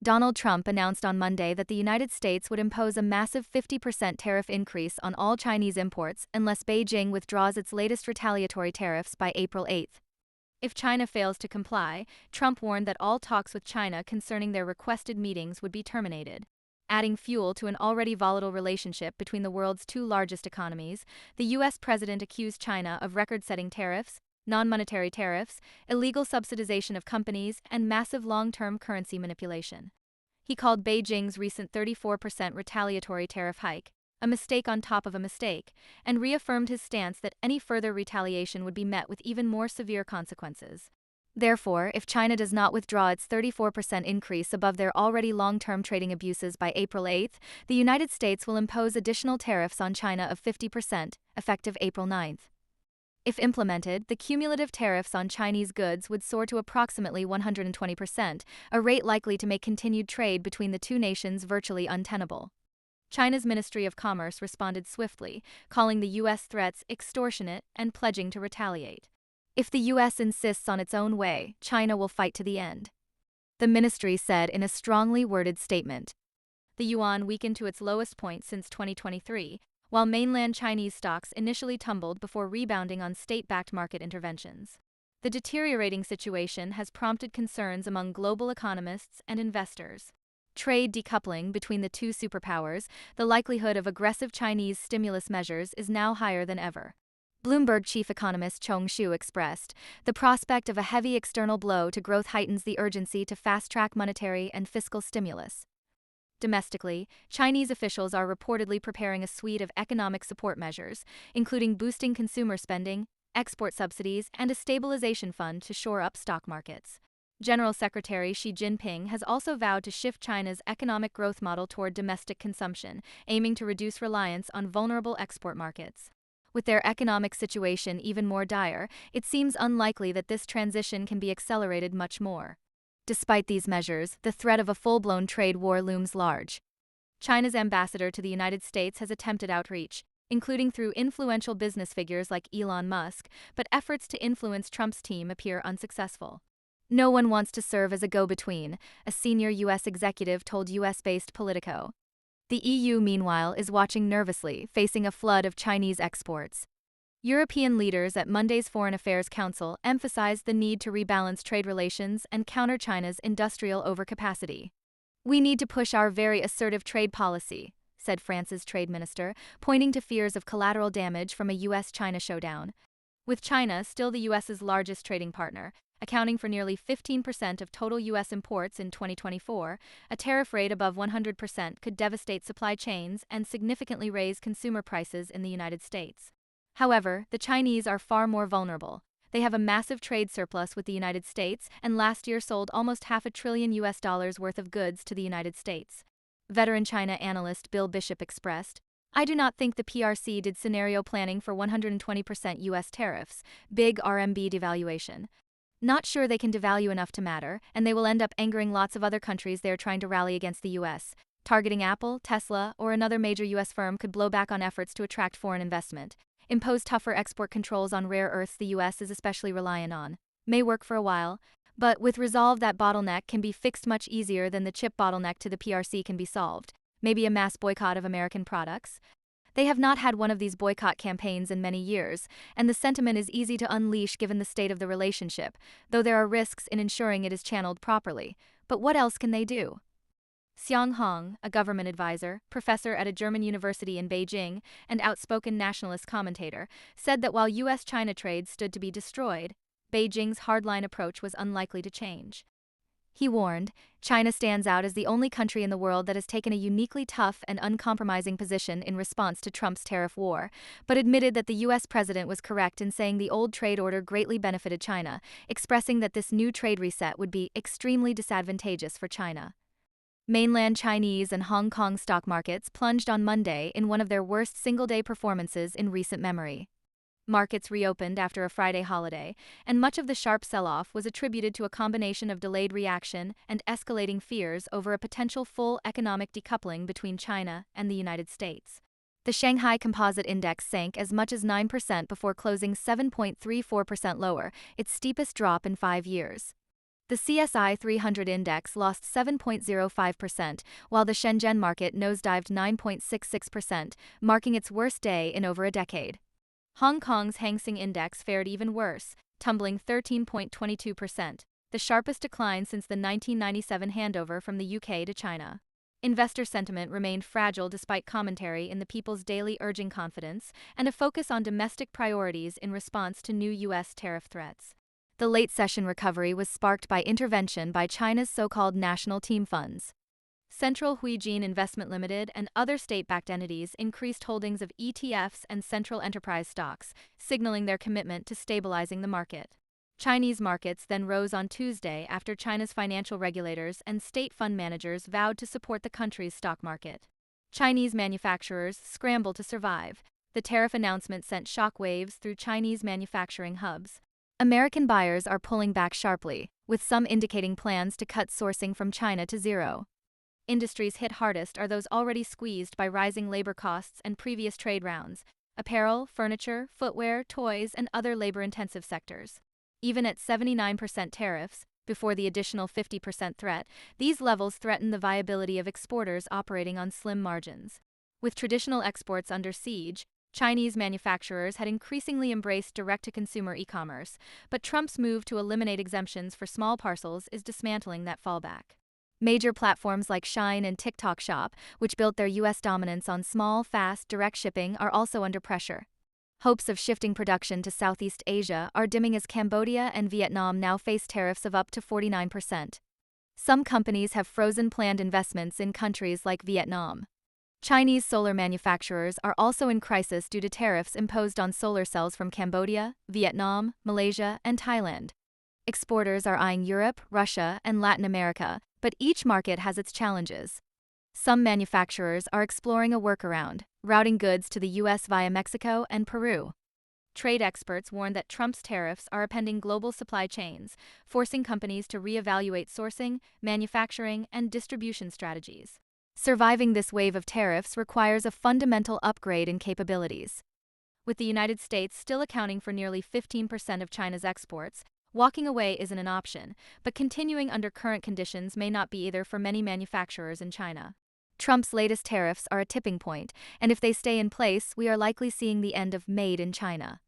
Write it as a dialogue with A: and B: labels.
A: Donald Trump announced on Monday that the United States would impose a massive 50% tariff increase on all Chinese imports unless Beijing withdraws its latest retaliatory tariffs by April 8. If China fails to comply, Trump warned that all talks with China concerning their requested meetings would be terminated. Adding fuel to an already volatile relationship between the world's two largest economies, the U.S. president accused China of record-setting tariffs, non-monetary tariffs, illegal subsidization of companies, and massive long-term currency manipulation. He called Beijing's recent 34% retaliatory tariff hike a mistake on top of a mistake, and reaffirmed his stance that any further retaliation would be met with even more severe consequences. Therefore, if China does not withdraw its 34% increase above their already long-term trading abuses by April 8, the United States will impose additional tariffs on China of 50%, effective April 9. If implemented, the cumulative tariffs on Chinese goods would soar to approximately 120%, a rate likely to make continued trade between the two nations virtually untenable. China's Ministry of Commerce responded swiftly, calling the U.S. threats extortionate and pledging to retaliate. If the U.S. insists on its own way, China will fight to the end, the ministry said in a strongly worded statement. The yuan weakened to its lowest point since 2023, while mainland Chinese stocks initially tumbled before rebounding on state-backed market interventions. The deteriorating situation has prompted concerns among global economists and investors. Trade decoupling between the two superpowers, the likelihood of aggressive Chinese stimulus measures is now higher than ever. Bloomberg chief economist Chong Shu expressed, the prospect of a heavy external blow to growth heightens the urgency to fast-track monetary and fiscal stimulus. Domestically, Chinese officials are reportedly preparing a suite of economic support measures, including boosting consumer spending, export subsidies, and a stabilization fund to shore up stock markets. General Secretary Xi Jinping has also vowed to shift China's economic growth model toward domestic consumption, aiming to reduce reliance on vulnerable export markets. With their economic situation even more dire, it seems unlikely that this transition can be accelerated much more. Despite these measures, the threat of a full-blown trade war looms large. China's ambassador to the United States has attempted outreach, including through influential business figures like Elon Musk, but efforts to influence Trump's team appear unsuccessful. No one wants to serve as a go-between, a senior U.S. executive told U.S.-based Politico. The EU, meanwhile, is watching nervously, facing a flood of Chinese exports. European leaders at Monday's Foreign Affairs Council emphasized the need to rebalance trade relations and counter China's industrial overcapacity. We need to push our very assertive trade policy, said France's trade minister, pointing to fears of collateral damage from a U.S.-China showdown. With China still the U.S.'s largest trading partner, accounting for nearly 15% of total U.S. imports in 2024, a tariff rate above 100% could devastate supply chains and significantly raise consumer prices in the United States. However, the Chinese are far more vulnerable. They have a massive trade surplus with the United States and last year sold almost $500 billion worth of goods to the United States. Veteran China analyst Bill Bishop expressed, I do not think the PRC did scenario planning for 120% U.S. tariffs, big RMB devaluation. Not sure they can devalue enough to matter, and they will end up angering lots of other countries they are trying to rally against the U.S. Targeting Apple, Tesla, or another major U.S. firm could blow back on efforts to attract foreign investment. Impose tougher export controls on rare earths the U.S. is especially reliant on. May work for a while, but with resolve that bottleneck can be fixed much easier than the chip bottleneck to the PRC can be solved. Maybe a mass boycott of American products? They have not had one of these boycott campaigns in many years, and the sentiment is easy to unleash given the state of the relationship, though there are risks in ensuring it is channeled properly. But what else can they do? Xiang Hong, a government advisor, professor at a German university in Beijing, and outspoken nationalist commentator, said that while U.S.-China trade stood to be destroyed, Beijing's hardline approach was unlikely to change. He warned, China stands out as the only country in the world that has taken a uniquely tough and uncompromising position in response to Trump's tariff war, but admitted that the U.S. president was correct in saying the old trade order greatly benefited China, expressing that this new trade reset would be extremely disadvantageous for China. Mainland Chinese and Hong Kong stock markets plunged on Monday in one of their worst single-day performances in recent memory. Markets reopened after a Friday holiday, and much of the sharp sell-off was attributed to a combination of delayed reaction and escalating fears over a potential full economic decoupling between China and the United States. The Shanghai Composite Index sank as much as 9% before closing 7.34% lower, its steepest drop in 5 years. The CSI 300 index lost 7.05%, while the Shenzhen market nosedived 9.66%, marking its worst day in over a decade. Hong Kong's Hang Seng Index fared even worse, tumbling 13.22%, the sharpest decline since the 1997 handover from the UK to China. Investor sentiment remained fragile despite commentary in the People's Daily urging confidence and a focus on domestic priorities in response to new U.S. tariff threats. The late-session recovery was sparked by intervention by China's so-called national team funds. Central Huijin Investment Limited and other state-backed entities increased holdings of ETFs and central enterprise stocks, signaling their commitment to stabilizing the market. Chinese markets then rose on Tuesday after China's financial regulators and state fund managers vowed to support the country's stock market. Chinese manufacturers scramble to survive. The tariff announcement sent shockwaves through Chinese manufacturing hubs. American buyers are pulling back sharply, with some indicating plans to cut sourcing from China to zero. Industries hit hardest are those already squeezed by rising labor costs and previous trade rounds: apparel, furniture, footwear, toys, and other labor-intensive sectors. Even at 79% tariffs, before the additional 50% threat, these levels threaten the viability of exporters operating on slim margins. With traditional exports under siege, Chinese manufacturers had increasingly embraced direct-to-consumer e-commerce, but Trump's move to eliminate exemptions for small parcels is dismantling that fallback. Major platforms like Shein and TikTok Shop, which built their U.S. dominance on small, fast, direct shipping, are also under pressure. Hopes of shifting production to Southeast Asia are dimming as Cambodia and Vietnam now face tariffs of up to 49%. Some companies have frozen planned investments in countries like Vietnam. Chinese solar manufacturers are also in crisis due to tariffs imposed on solar cells from Cambodia, Vietnam, Malaysia, and Thailand. Exporters are eyeing Europe, Russia, and Latin America, but each market has its challenges. Some manufacturers are exploring a workaround, routing goods to the U.S. via Mexico and Peru. Trade experts warn that Trump's tariffs are upending global supply chains, forcing companies to reevaluate sourcing, manufacturing, and distribution strategies. Surviving this wave of tariffs requires a fundamental upgrade in capabilities. With the United States still accounting for nearly 15% of China's exports, walking away isn't an option, but continuing under current conditions may not be either for many manufacturers in China. Trump's latest tariffs are a tipping point, and if they stay in place, we are likely seeing the end of Made in China.